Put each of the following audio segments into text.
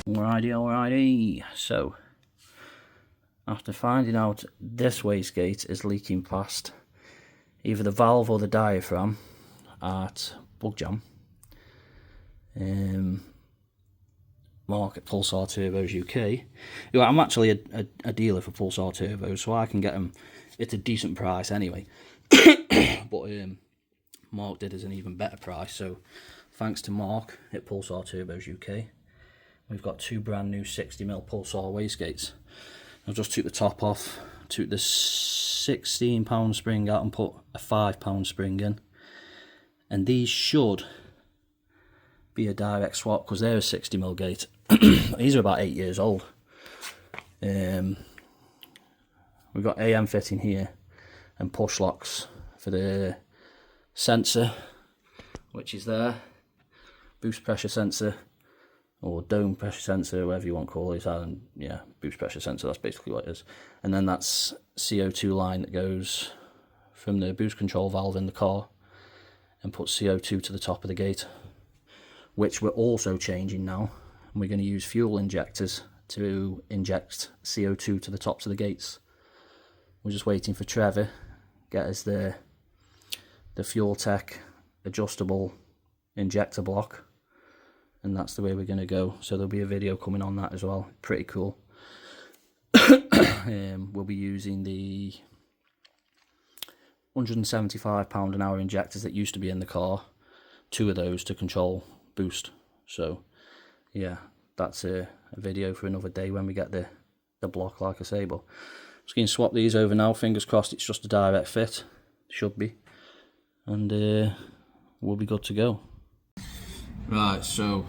Alrighty, so after finding out this wastegate is leaking past either the valve or the diaphragm at Bug Jam, Mark at Pulsar Turbos UK, I'm actually a dealer for Pulsar Turbos, so I can get them at a decent price anyway. But Mark did us an even better price, so thanks to Mark at Pulsar Turbos UK. We've got two brand new 60mm Pulsar wastegates. I just took the top off, took the £16 spring out and put a £5 spring in. And these should be a direct swap because they're a 60mm gate. These are about 8 years old. We've got AM fitting here and push locks for the sensor, which is there, boost pressure sensor, or dome pressure sensor, whatever you want to call it. And yeah, boost pressure sensor, that's basically what it is. And then that's CO2 line that goes from the boost control valve in the car and puts CO2 to the top of the gate, which we're also changing now. And we're going to use fuel injectors to inject CO2 to the tops of the gates. We're just waiting for Trevor get us the Fuel Tech adjustable injector block, and that's the way we're going to go. So there'll be a video coming on that as well. Pretty cool. We'll be using the £175 an hour injectors that used to be in the car, 2 of those to control boost. So yeah, that's a video for another day when we get the block, like I say. But I'm just going to swap these over now. Fingers crossed it's just a direct fit. Should be. And we'll be good to go. Right, so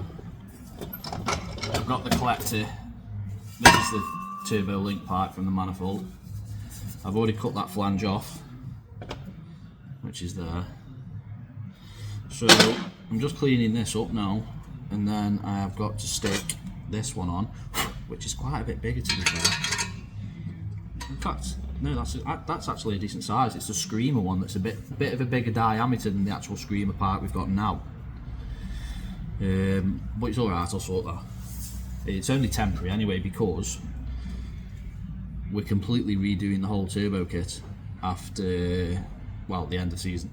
I've got the collector. This is the turbo link pipe from the manifold. I've already cut that flange off, which is there. So I'm just cleaning this up now, and then I have got to stick this one on, which is quite a bit bigger to be fair. In fact, no, that's actually a decent size. It's the Screamer one that's a bit of a bigger diameter than the actual Screamer pipe we've got now. But it's alright, I'll sort that. It's only temporary anyway because we're completely redoing the whole turbo kit after, well, the end of the season.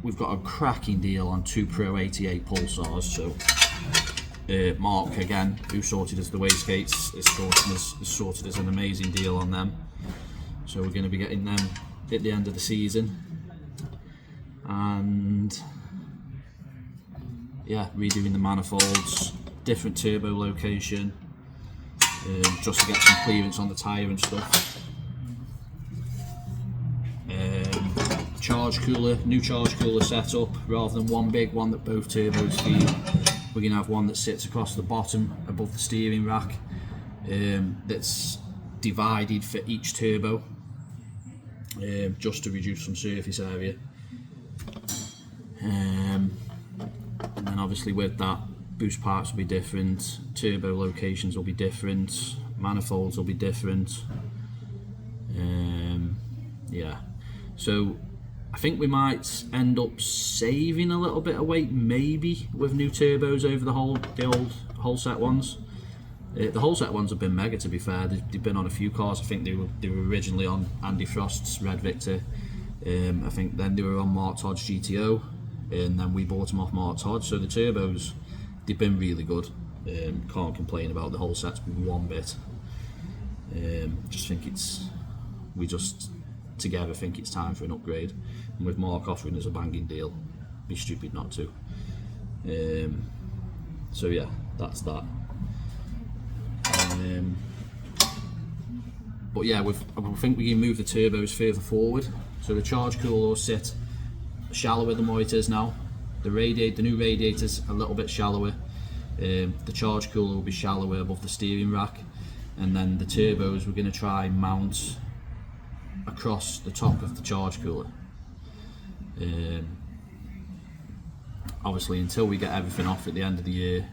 We've got a cracking deal on 2 Pro 88 Pulsars, so Mark, again, who sorted us the wastegates, has sorted us an amazing deal on them. So we're going to be getting them at the end of the season. And yeah, redoing the manifolds, different turbo location, just to get some clearance on the tyre and stuff. New charge cooler setup, rather than one big one that both turbos feed. We're going to have one that sits across the bottom above the steering rack, that's divided for each turbo, just to reduce some surface area. And then obviously with that, boost parts will be different, turbo locations will be different, manifolds will be different. Yeah, so I think we might end up saving a little bit of weight, maybe, with new turbos over the old whole set ones. The whole set ones have been mega, to be fair. They've been on a few cars. I think they were originally on Andy Frost's Red Victor. I think then they were on Mark Todd's GTO, and then we bought them off Mark Todd. So the turbos, they've been really good. Can't complain about the whole set one bit. Just think together think it's time for an upgrade, and with Mark offering us a banging deal, be stupid not to. So yeah, that's that. But yeah, I think we can move the turbos further forward. So the charge cooler will sit shallower than what it is now. The new radiator's a little bit shallower. The charge cooler will be shallower above the steering rack, and then the turbos we're going to try and mount across the top of the charge cooler. Obviously, until we get everything off at the end of the year,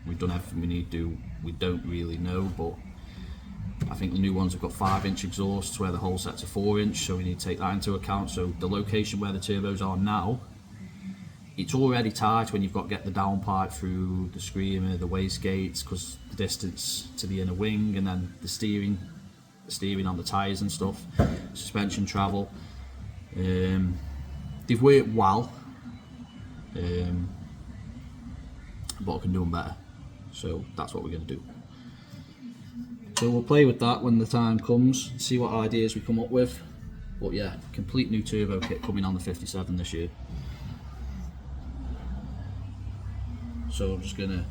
we've done everything we need to do. We don't really know, but I think the new ones have got 5-inch exhausts where the whole set's a 4-inch, so we need to take that into account. So the location where the turbos are now it's already tight when you've got to get the downpipe through the screamer, the wastegates, because the distance to the inner wing, and then the steering on the tyres and stuff, suspension travel. They've worked well, but I can do them better, so that's what we're going to do. So we'll play with that when the time comes, see what ideas we come up with. But yeah, complete new turbo kit coming on the 57 this year. So I'm just going to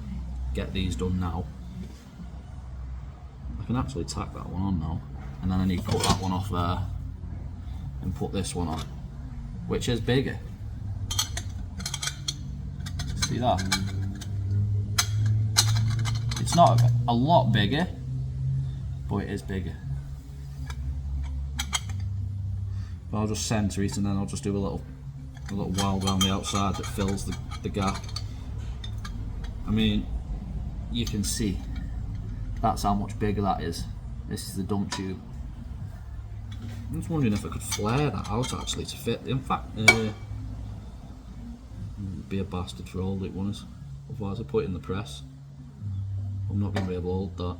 get these done now. I can actually tack that one on now, and then I need to cut that one off there and put this one on, which is bigger. See that? It's not a lot bigger, but it is bigger. But I'll just centre it, and then I'll just do a little weld around the outside that fills the gap. I mean, you can see that's how much bigger that is. This is the dump tube. I'm just wondering if I could flare that out actually to fit. In fact, it'd be a bastard for all it was. Otherwise I put it in the press. I'm not going to be able to hold that.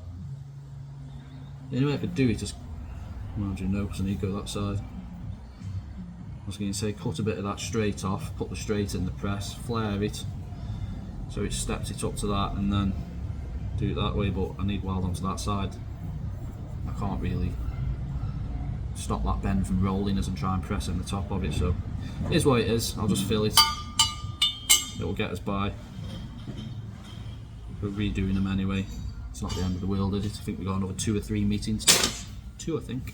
The only way I could do it is, well, do you know, because I need to go that side. I was going to say cut a bit of that straight off, put the straight in the press, flare it, so it steps it up to that, and then do it that way, but I need weld onto that side. I can't really stop that bend from rolling as I'm trying to press in the top of it, so it is what it is. I'll just fill it. It will get us by. We're redoing them anyway. It's not the end of the world, is it? I think we've got another 2 or 3 meetings. 2, I think.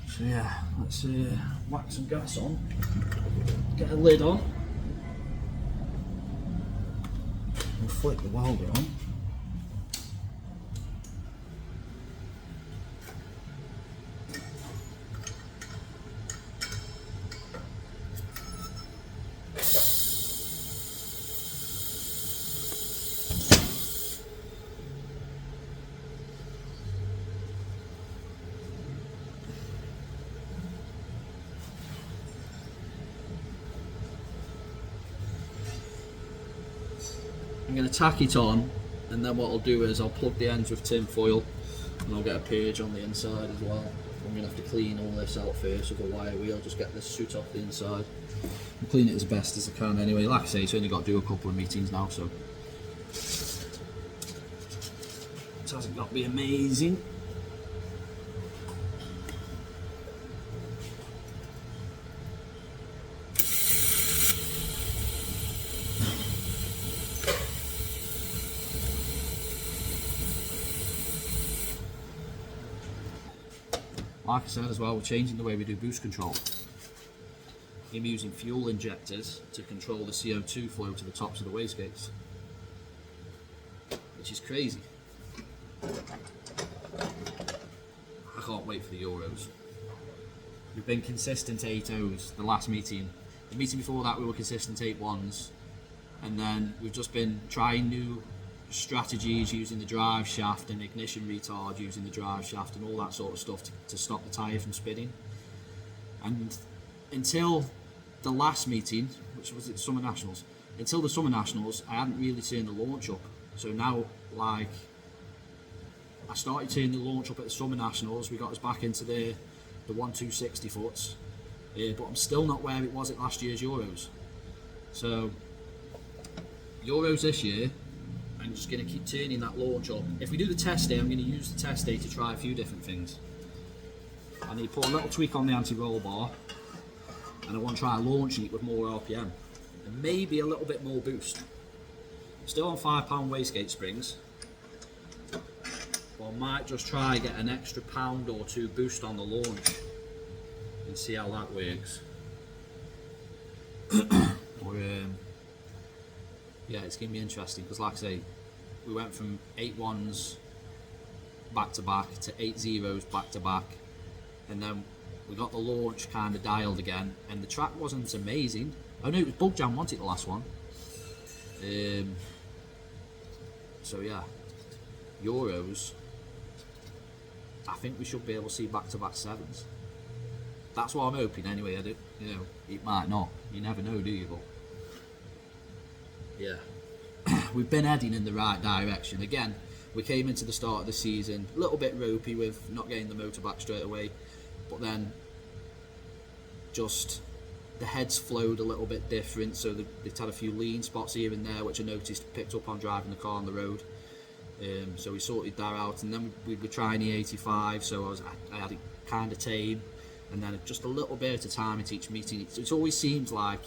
So yeah, let's whack some gas on, get a lid on, and flick the welder on. I'm going to tack it on, and then what I'll do is I'll plug the ends with tin foil, and I'll get a page on the inside as well. I'm going to have to clean all this out first with a wire wheel, just get this soot off the inside. I'll clean it as best as I can anyway. Like I say, it's only got to do a couple of meetings now, so it hasn't got to be amazing. Like I said as well, we're changing the way we do boost control. I'm using fuel injectors to control the CO2 flow to the tops of the wastegates, which is crazy. I can't wait for the Euros. We've been consistent 8.0s the last meeting. The meeting before that we were consistent 8.1s, and then we've just been trying new strategies using the drive shaft and ignition retard using the drive shaft and all that sort of stuff to stop the tyre from spinning. And until the last meeting, which was at the Summer Nationals, until the Summer Nationals I hadn't really turned the launch up. So now, like, I started turning the launch up at the Summer Nationals, we got us back into the 1-2-60 foots, but I'm still not where it was at last year's Euros. So Euros this year, I'm just going to keep turning that launch up. If we do the test day, I'm going to use the test day to try a few different things. I need to put a little tweak on the anti-roll bar, and I want to try launching it with more RPM and maybe a little bit more boost. Still on £5 wastegate springs, but I might just try get an extra £1 or 2 boost on the launch and see how that works. Yeah, it's going to be interesting because, like I say, we went from 8.1s back to back to 8.0s back to back, and then we got the launch kind of dialed again, and the track wasn't amazing. I know it was Bug Jam, wasn't it, the last one? So yeah, Euros, I think we should be able to see back-to-back 7s. That's what I'm hoping anyway. I do, you know, it might not. You never know, do you? But yeah, we've been heading in the right direction. Again, we came into the start of the season a little bit ropey with not getting the motor back straight away, but then just the heads flowed a little bit different, so they've had a few lean spots here and there, which I noticed picked up on driving the car on the road. So we sorted that out, and then we were trying the 85, so I had it kind of tame, and then just a little bit at a time at each meeting. It always seems like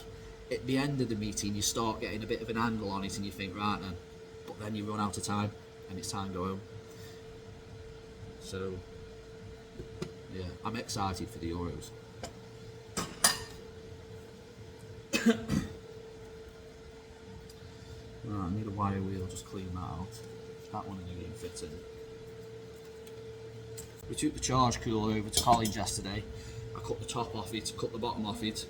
at the end of the meeting you start getting a bit of an handle on it and you think, right then, but then you run out of time and it's time to go home. So yeah, I'm excited for the Euros. Right, I need a wire wheel, just clean that out. That one in the game fits in. We took the charge cooler over to Collins yesterday. I cut the top off it, cut the bottom off it.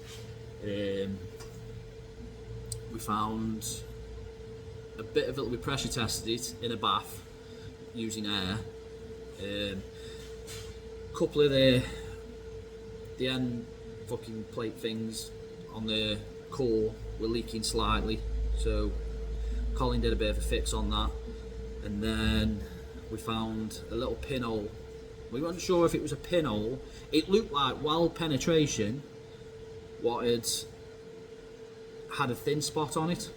We found a bit of it, we pressure tested it in a bath using air. Couple of the end fucking plate things on the core were leaking slightly, so Colin did a bit of a fix on that, and then we found a little pinhole. We weren't sure if it was a pinhole. It looked like weld penetration, what had a thin spot on it,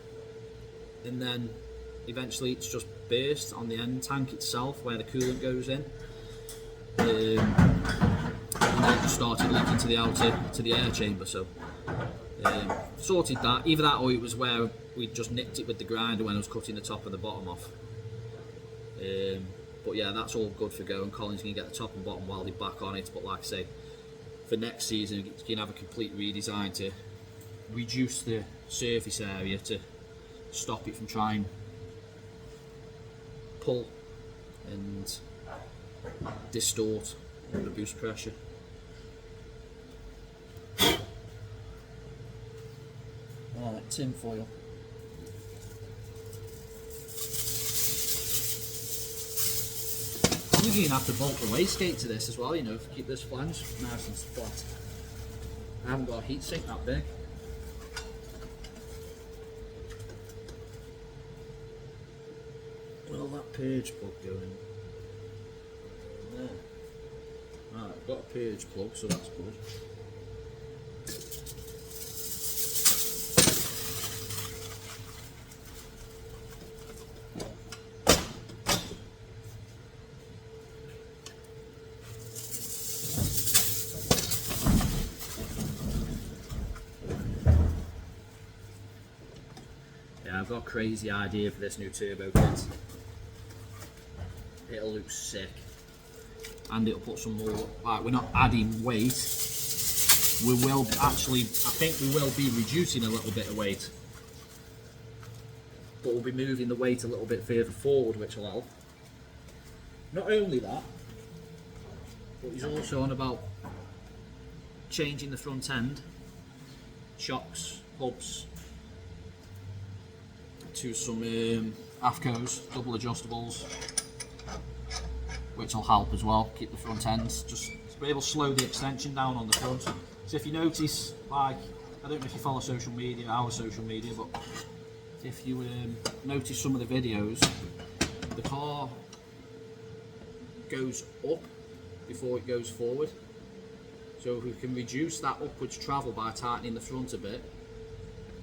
and then eventually it's just burst on the end tank itself where the coolant goes in, and then it just started leaking to the air chamber. So sorted that. Either that or it was where we just nicked it with the grinder when I was cutting the top and the bottom off. But yeah, that's all good for going. Colin's going to get the top and bottom welded back on it, but like I say, for next season you can have a complete redesign to reduce the surface area to stop it from trying pull and distort or reduce pressure. Right, tin foil. You're going to have to bolt the wastegate to this as well, you know, to keep this flange nice and flat. I haven't got a heat sink that big. Well, that purge plug going there. Right, I've got a purge plug, so that's good. I've got a crazy idea for this new turbo kit. It'll look sick, and it'll put some more, like, we're not adding weight, we will actually, I think we will be reducing a little bit of weight, but we'll be moving the weight a little bit further forward, which will help. Not only that, but he's also on about changing the front end, shocks, hubs, to some AFCOs, double adjustables, which will help as well, keep the front ends, just to be able to slow the extension down on the front. So if you notice, like, I don't know if you follow social media, our social media, but if you notice some of the videos, the car goes up before it goes forward. So if we can reduce that upwards travel by tightening the front a bit,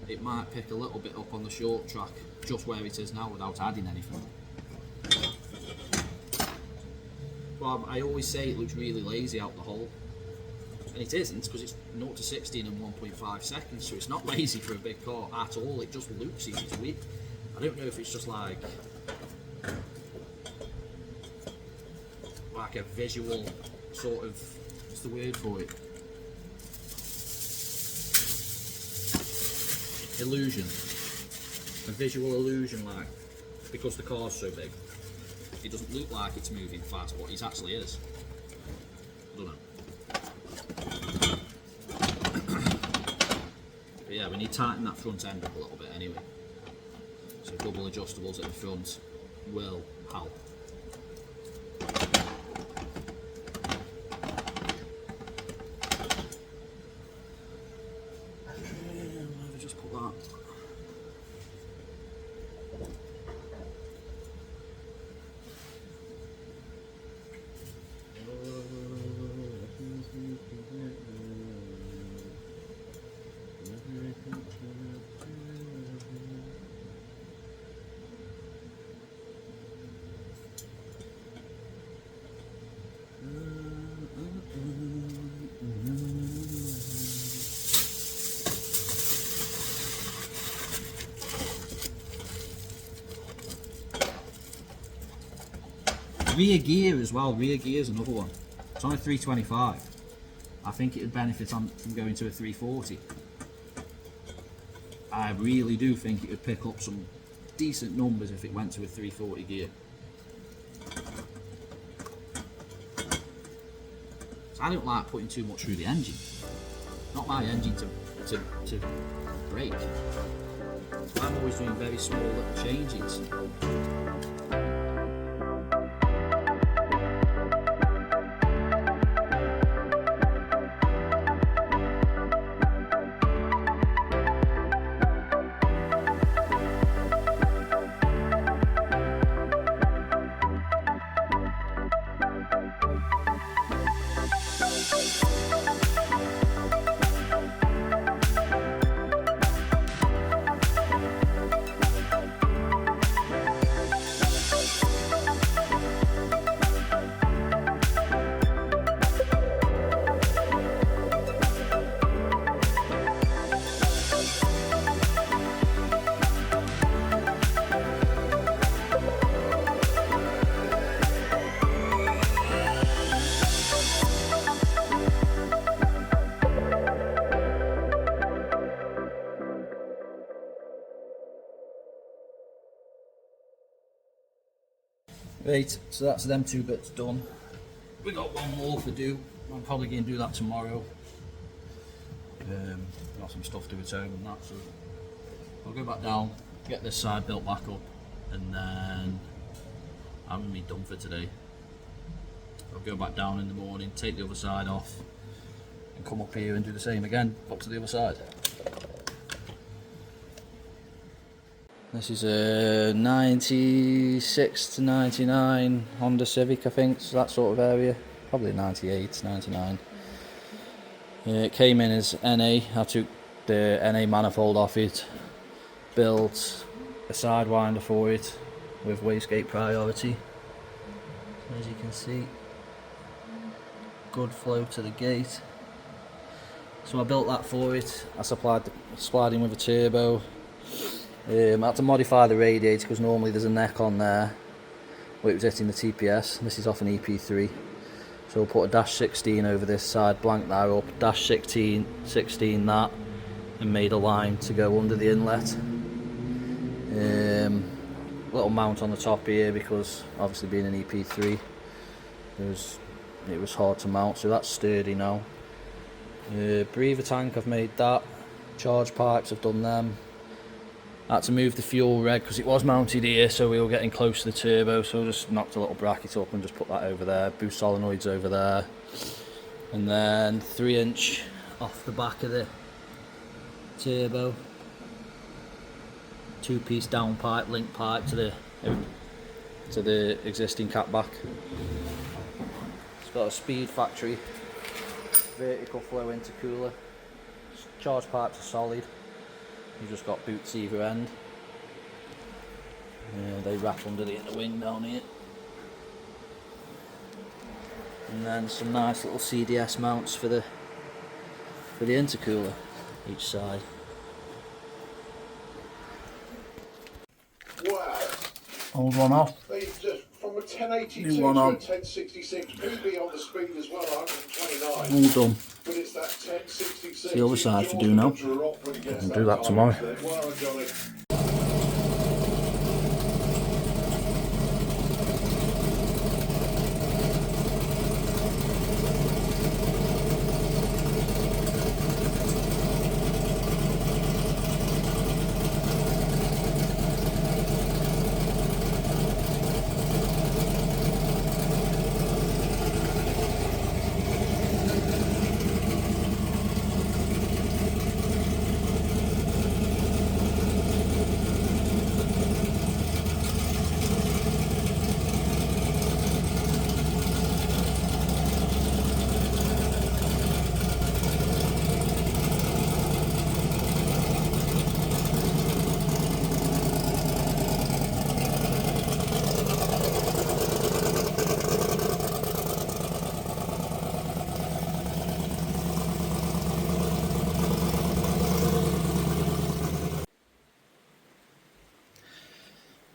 it might pick a little bit up on the short track, just where it is now, without adding anything. Well, I always say it looks really lazy out the hole, and it isn't, because it's 0 to 60 in 1.5 seconds, so it's not lazy for a big car at all. It just looks easy. It's weird. I don't know if it's just like a visual sort of, what's the word for it? Illusion. A visual illusion, like, because the car's so big. It doesn't look like it's moving fast, but it actually is. I don't know. But yeah, we need to tighten that front end up a little bit anyway. So double adjustables at the front will help. that. Rear gear as well, rear gear is another one. It's on a 325. I think it would benefit from going to a 340. I really do think it would pick up some decent numbers if it went to a 340 gear. So I don't like putting too much through the engine. Not my engine to break. So I'm always doing very small little changes. Right, so that's them two bits done. We got one more to do. I'm probably going to do that tomorrow. Got some stuff to return and that, so I'll go back down, get this side built back up, and then I'm going to be done for today. I'll go back down in the morning, take the other side off, and come up here and do the same again, up to the other side. This is a 96 to 99 Honda Civic, I think, so that sort of area, probably 98, 99. It came in as NA. I took the NA manifold off it, built a sidewinder for it with wastegate priority. As you can see, good flow to the gate. So I built that for it. I supplied in with a turbo. I had to modify the radiator because normally there's a neck on there where it was hitting the TPS. This is off an EP3, so we'll put a dash 16 over this side, blank that up, dash 16 that, and made a line to go under the inlet. Little mount on the top here because obviously being an EP3 it was hard to mount, so that's sturdy now. Breather tank, I've made that. Charge pipes, I've done them. I had to move the fuel reg because it was mounted here, so we were getting close to the turbo, so I just knocked a little bracket up and just put that over there. Boost solenoids over there, and then 3-inch off the back of the turbo, 2-piece down pipe, link pipe to the existing catback. It's got a Speed Factory vertical flow intercooler. Charge pipes are solid. You've just got boots either end. They wrap under the inner wing down here. And then some nice little CDS mounts for the intercooler each side. Wow. Hold one off. They just from a 1082 New to a one on. 1066, PB on the speed as well, 129. All done. But it's that 1066. It's the other side to do now. I'll do that tomorrow. Well, Johnny.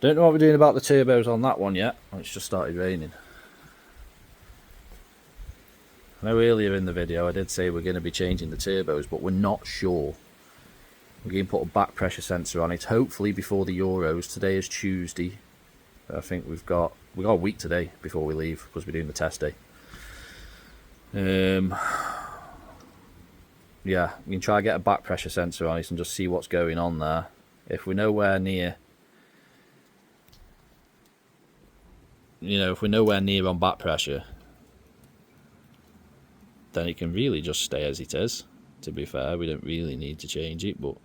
Don't know what we're doing about the turbos on that one yet. Oh, it's just started raining. I know earlier in the video I did say we're going to be changing the turbos, but we're not sure. We're going to put a back pressure sensor on it, hopefully before the Euros. Today is Tuesday. I think we've got a week today before we leave, because we're doing the test day. Yeah, we can try and get a back pressure sensor on it and just see what's going on there. If we're nowhere near, if we're nowhere near on back pressure, then it can really just stay as it is. To be fair, we don't really need to change it, but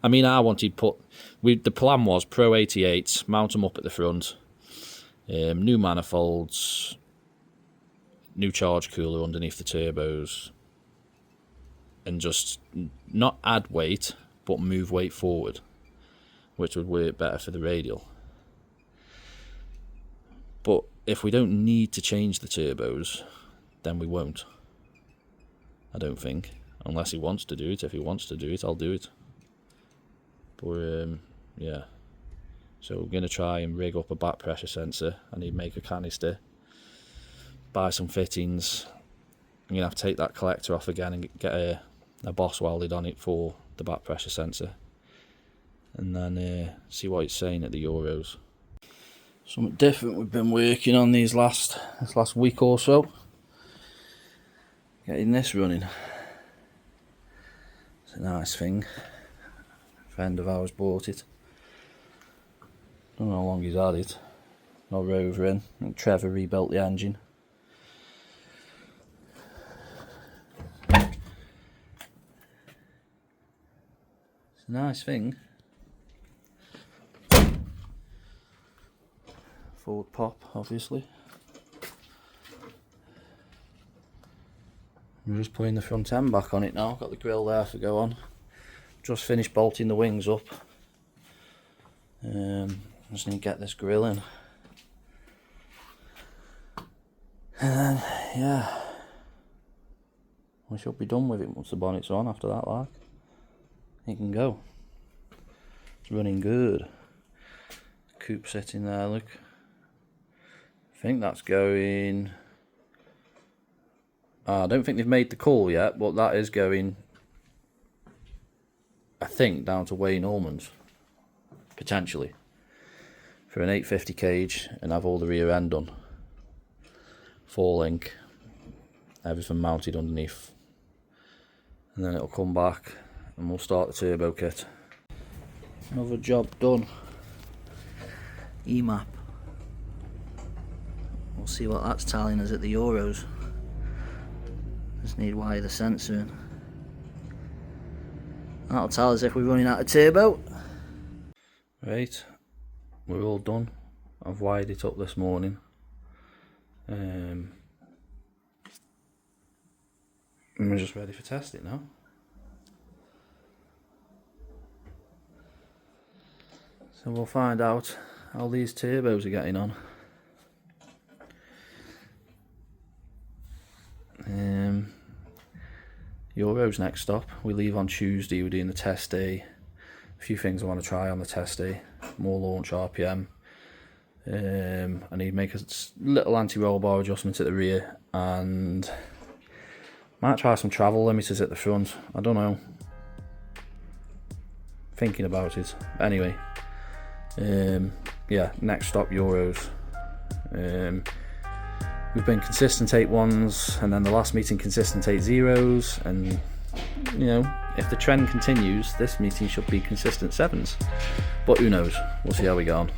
I mean, I wanted the plan was Pro 88s, mount them up at the front, new manifolds, new charge cooler underneath the turbos, and just not add weight, but move weight forward, which would work better for the radial. But if we don't need to change the turbos, then we won't. I don't think, unless he wants to do it. If he wants to do it, I'll do it. But yeah, so we're going to try and rig up a back pressure sensor. I need to make a canister, buy some fittings. I'm going to have to take that collector off again and get a boss welded on it for the back pressure sensor, and then see what it's saying at the Euros. Something different we've been working on this last week or so. Getting this running. It's a nice thing. A friend of ours bought it. Don't know how long he's had it. No rover in. I think Trevor rebuilt the engine. It's a nice thing. Forward pop, obviously. I'm just putting the front end back on it now. Got the grill there to go on. Just finished bolting the wings up. Just need to get this grill in. And then, yeah, we should be done with it once the bonnet's on. After that, like, it can go. It's running good. Coupe sitting there, look. I think that's going... I don't think they've made the call yet, but that is going, I think, down to Wayne Allman's, potentially, for an 850 cage and have all the rear end done. 4-link, everything mounted underneath. And then it'll come back and we'll start the turbo kit. Another job done. Emap. We'll see what that's telling us at the Euros. Just need to wire the sensor in. That'll tell us if we're running out of turbo. Right, we're all done. I've wired it up this morning. And we're just ready for testing now. So we'll find out how these turbos are getting on. Euros next stop. We leave on Tuesday. We're doing the test day. A few things I want to try on the test day. More launch RPM. I need to make a little anti-roll bar adjustment at the rear, and might try some travel limiters at the front. I don't know. Thinking about it. Anyway, yeah, next stop Euros. We've been consistent 8.1s, and then the last meeting consistent 8.0s, and if the trend continues, this meeting should be consistent 7s. But who knows? We'll see how we go on.